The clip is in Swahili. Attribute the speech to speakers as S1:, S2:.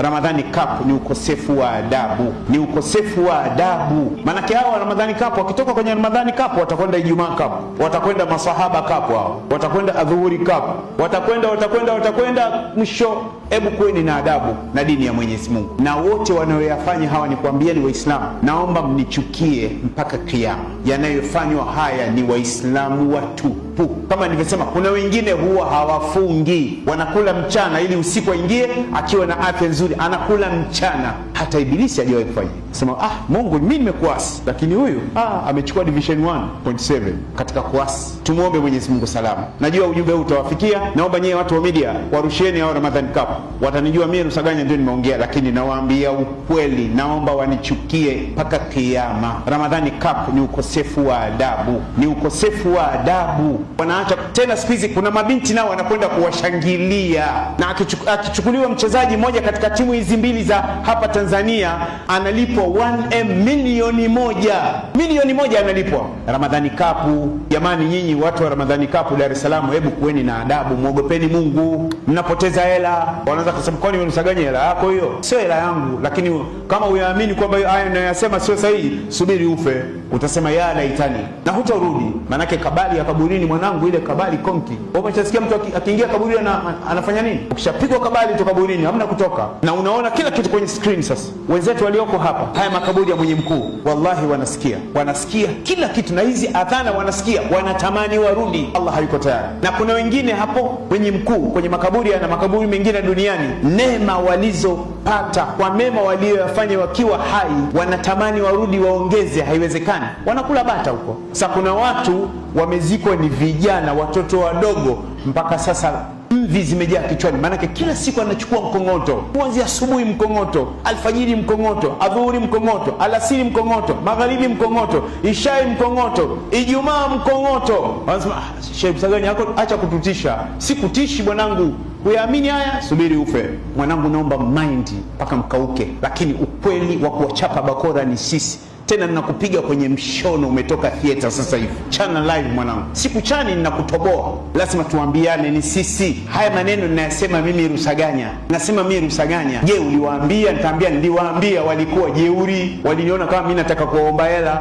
S1: Ramadhani Cup ni ukosefu wa adabu, ni ukosefu wa adabu. Manake hao Ramadhani Cup wakitoka kwenye Ramadhani Cup watakwenda Ijumaa Cup, watakwenda Masahaba Cup, hao watakwenda Adhuhuri Cup, watakwenda mwisho. Hebu kuweni na adabu na dini ya Mwenyezi Mungu, na wote wanaoyafanya hawa ni kuambia ni Waislamu, naomba mnichukie mpaka kiyama. Yanayofanywa haya ni Waislamu watupu. Kama nilivyosema, kuna wengine huwa hawafungi, wanakula mchana ili usiku aingie akiwa na afya nzuri, anakula mchana. Hata Ibilisi hajawahi kufanya. Sema Mungu, mimi nimekuasi, lakini huyu amechukua division 1.7 katika kuasi. Tumuombe Mwenyezi Mungu salama. Najua ujumbe huu utawafikia. Naomba nyie watu wa media warusheni hao Ramadhani Cup. Watanijua mimi Rusaganya ndio nimeongea, lakini nawaambia ukweli, naomba wanichukie mpaka kiyama. Ramadhani Cup ni ukosefu wa adabu, ni ukosefu wa adabu. Wanaacha tena. Siku hizi kuna mabinti nao wanakwenda kuwashangilia, na akichukuliwa mchezaji mmoja katika timu hizi mbili za hapa Tanzania analipwa 1M, milioni moja analipwa. Ramadhani Cup, jamani, nyinyi watu wa Ramadhani Cup Dar es Salaam, hebu kuweni na adabu, muogopeni Mungu. Mnapoteza hela. Wanaweza kusema kwani unasaganya hela yako? Hiyo sio hela yangu. Lakini kama uyaamini kwamba haya ninayosema sio sahihi, subiri ufe, utasema ya laitani, na hutarudi. Manake kabali ya kaburini, mwanangu, ile kabali konki. Umeshasikia mtu akiingia kaburi anafanya nini? Ukishapigwa kabali tu kaburini hamna kutoka, na unaona kila kitu kwenye screen. Sasa wenzetu walioko hapa, haya makaburi ya mwenye mkuu, wallahi wanasikia kila kitu, na hizi adhana wanasikia, wanatamani warudi. Allah hayuko tayari. Na kuna wengine hapo kwenye mkuu, kwenye makaburi na makaburi mengine duniani, neema walizopata kwa mema walioyafanya wakiwa hai, wanatamani warudi waongeze. Haiwezekani, wanakula bata huko. Sasa kuna watu wamezikwa ni vijana, watoto wadogo, mpaka sasa mvi zimejaa kichwani. Maanake kila siku anachukua mkongoto, kuanzia asubuhi mkongoto, alfajiri mkongoto, adhuhuri mkongoto, alasiri mkongoto, magharibi mkongoto, ishai mkongoto, Ijumaa mkongoto. Wanasema Sheikh Rusaganya yako, acha kututisha. Si kutishi mwanangu, kuyaamini haya, subiri ufe. Mwanangu, naomba mind mpaka mkauke. Lakini ukweli wa kuwachapa bakora ni sisi. Tena ninakupiga kwenye mshono, umetoka theater sasa hivi. Chana live mwanangu. Siku chani ninakutoboa. Lazima tuambiane ni sisi. Haya maneno ninayasema mimi Rusaganya. Nasema mimi Rusaganya. Je, uliwaambia? Nitaambia niliwaambia, walikuwa jeuri. Waliniona kama mimi nataka kuomba hela.